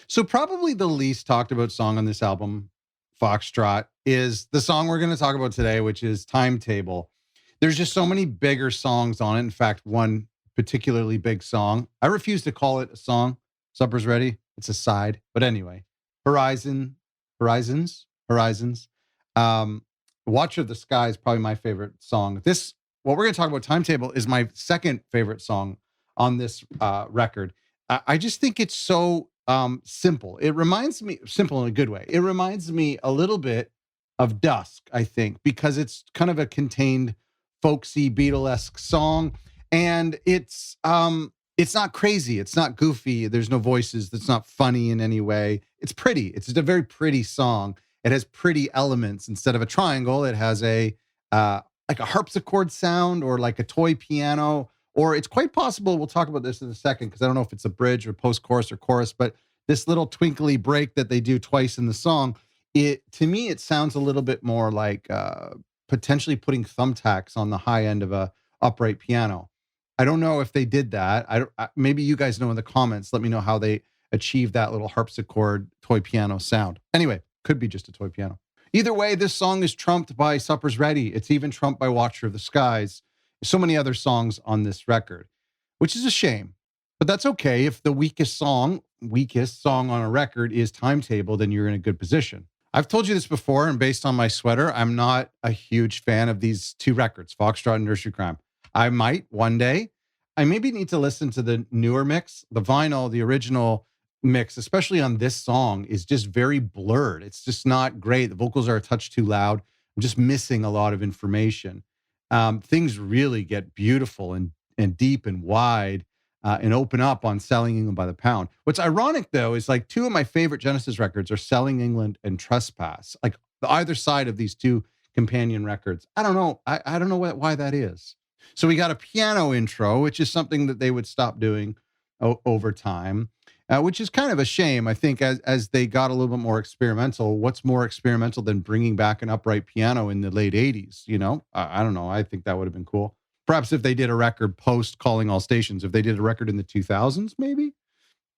So probably the least talked about song on this album, Foxtrot, is the song we're going to talk about today, which is Timetable. There's just so many bigger songs on it. In fact, one particularly big song. I refuse to call it a song. Supper's ready. It's a side. But anyway, Horizons. Um, Watch of the Sky is probably my favorite song. What we're going to talk about, Timetable, is my second favorite song on this record. I just think it's so simple. It reminds me, simple in a good way. It reminds me a little bit of Dusk, I think, because it's kind of a contained, folksy, Beatlesque song, and it's not crazy, it's not goofy. There's no voices. That's not funny in any way. It's pretty. It's just a very pretty song. It has pretty elements. Instead of a triangle, it has like a harpsichord sound or like a toy piano, or it's quite possible, we'll talk about this in a second, because I don't know if it's a bridge or post-chorus or chorus, but this little twinkly break that they do twice in the song, to me, it sounds a little bit more like potentially putting thumbtacks on the high end of a upright piano. I don't know if they did that. Maybe you guys know in the comments. Let me know how they achieved that little harpsichord toy piano sound. Anyway, could be just a toy piano. Either way, this song is trumped by Supper's Ready. It's even trumped by Watcher of the Skies. So many other songs on this record, which is a shame. But that's okay. If the weakest song on a record is Timetable, then you're in a good position. I've told you this before, and based on my sweater, I'm not a huge fan of these two records, Foxtrot and Nursery Crime. I might one day. I maybe need to listen to the newer mix. The vinyl, the original mix, especially on this song, is just very blurred. It's just not great. The vocals are a touch too loud. I'm just missing a lot of information. Things really get beautiful and deep and wide and open up on Selling England by the Pound. What's ironic, though, is like two of my favorite Genesis records are Selling England and Trespass. Like either side of these two companion records. I don't know. I don't know why that is. So we got a piano intro, which is something that they would stop doing over time, which is kind of a shame. I think as they got a little bit more experimental, what's more experimental than bringing back an upright piano in the late 80s? You know, I don't know. I think that would have been cool. Perhaps if they did a record post Calling All Stations, if they did a record in the 2000s, maybe.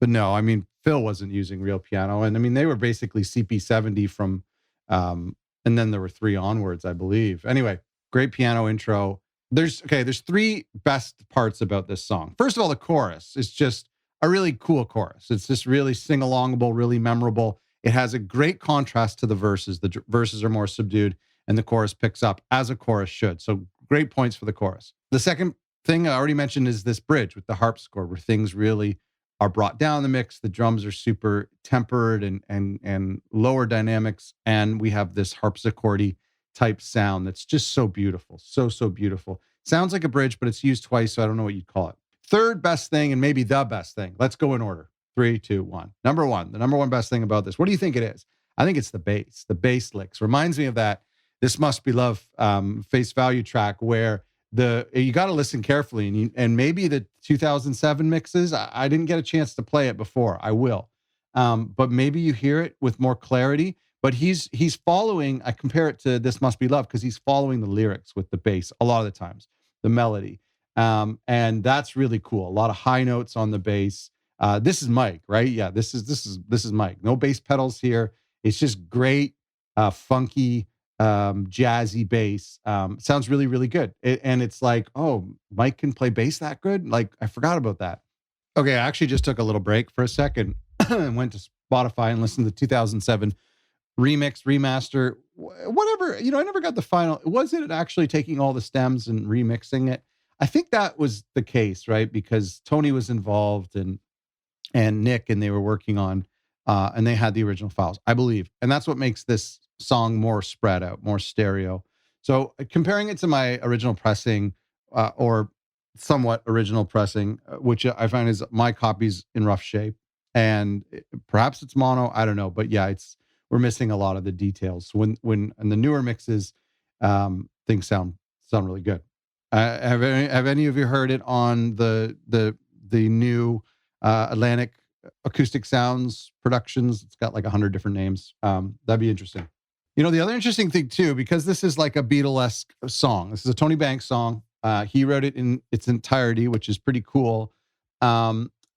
But no, I mean, Phil wasn't using real piano. And I mean, they were basically CP70 from, and then there were three onwards, I believe. Anyway, great piano intro. There's three best parts about this song. First of all, the chorus is just a really cool chorus. It's just really sing-alongable, really memorable. It has a great contrast to the verses. The verses are more subdued, and the chorus picks up as a chorus should. So great points for the chorus. The second thing I already mentioned is this bridge with the harpsichord, where things really are brought down the mix. The drums are super tempered and lower dynamics, and we have this harpsichordy type sound that's just so beautiful. So beautiful. Sounds like a bridge, but it's used twice, so I don't know what you'd call it. Third best thing, and maybe the best thing. Let's go in order. 3, 2, 1. Number one, the number one best thing about this. What do you think it is? I think it's the bass. The bass licks. Reminds me of that This Must Be Love face value track where you got to listen carefully. And maybe the 2007 mixes, I didn't get a chance to play it before. I will. But maybe you hear it with more clarity. But he's following, I compare it to This Must Be Love because he's following the lyrics with the bass a lot of the times, the melody. And that's really cool. A lot of high notes on the bass. This is Mike, right? Yeah, this is Mike. No bass pedals here. It's just great, funky, jazzy bass. Sounds really, really good. And it's like, oh, Mike can play bass that good? Like, I forgot about that. Okay, I actually just took a little break for a second and went to Spotify and listened to 2007 remix, remaster, whatever. I never got the final. Was it actually taking all the stems and remixing it? I think that was the case, right? Because Tony was involved and Nick, and they were working on, and they had the original files, I believe. And that's what makes this song more spread out, more stereo. So comparing it to my original pressing, or somewhat original pressing, which I find is my copy's in rough shape, and perhaps it's mono, I don't know. But yeah, we're missing a lot of the details. When in the newer mixes, things sound really good. Have any of you heard it on the new Atlantic Acoustic Sounds Productions? It's got like 100 different names. That'd be interesting. The other interesting thing too, because this is like a Beatlesque song. This is a Tony Banks song. He wrote it in its entirety, which is pretty cool.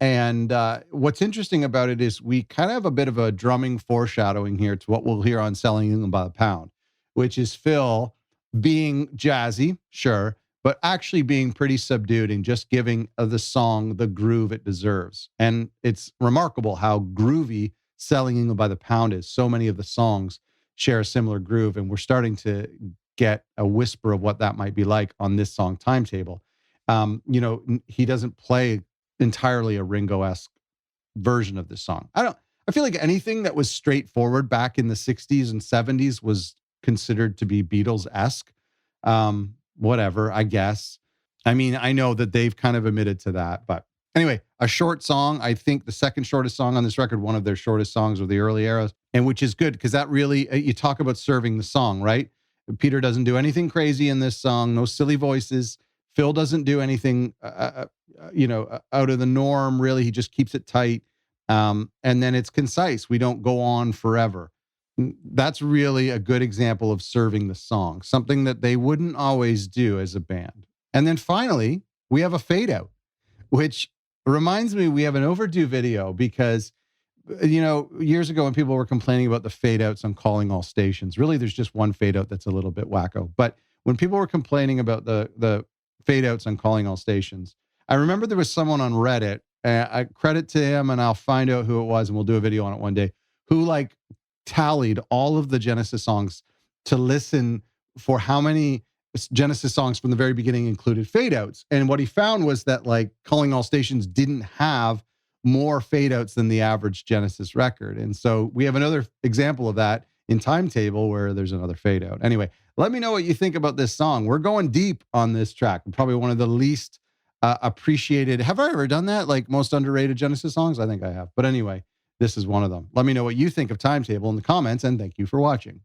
And what's interesting about it is we kind of have a bit of a drumming foreshadowing here to what we'll hear on Selling Them by the Pound, which is Phil being jazzy, sure, but actually being pretty subdued and just giving the song the groove it deserves. And it's remarkable how groovy Selling Them by the Pound is. So many of the songs share a similar groove, and we're starting to get a whisper of what that might be like on this song, Timetable. He doesn't play entirely a Ringo-esque version of this song. I feel like anything that was straightforward back in the 60s and 70s was considered to be Beatles-esque. Whatever, I guess. I mean, I know that they've kind of admitted to that, but anyway, a short song. I think the second shortest song on this record, one of their shortest songs of the early eras, and which is good because that really, you talk about serving the song, right? Peter doesn't do anything crazy in this song, no silly voices. Phil doesn't do anything, out of the norm, really. He just keeps it tight. And then it's concise. We don't go on forever. That's really a good example of serving the song, something that they wouldn't always do as a band. And then finally, we have a fade out, which reminds me we have an overdue video because, years ago when people were complaining about the fade outs on Calling All Stations, really there's just one fade out that's a little bit wacko. But when people were complaining about the fade outs on Calling All Stations, I remember there was someone on Reddit, I credit to him and I'll find out who it was and we'll do a video on it one day, who like tallied all of the Genesis songs to listen for how many Genesis songs from the very beginning included fade outs. And what he found was that like Calling All Stations didn't have more fade outs than the average Genesis record. And so we have another example of that in Timetable where there's another fade out. Anyway, let me know what you think about this song. We're going deep on this track. Probably one of the least appreciated. Have I ever done that? Like most underrated Genesis songs? I think I have. But anyway, this is one of them. Let me know what you think of Timetable in the comments, and thank you for watching.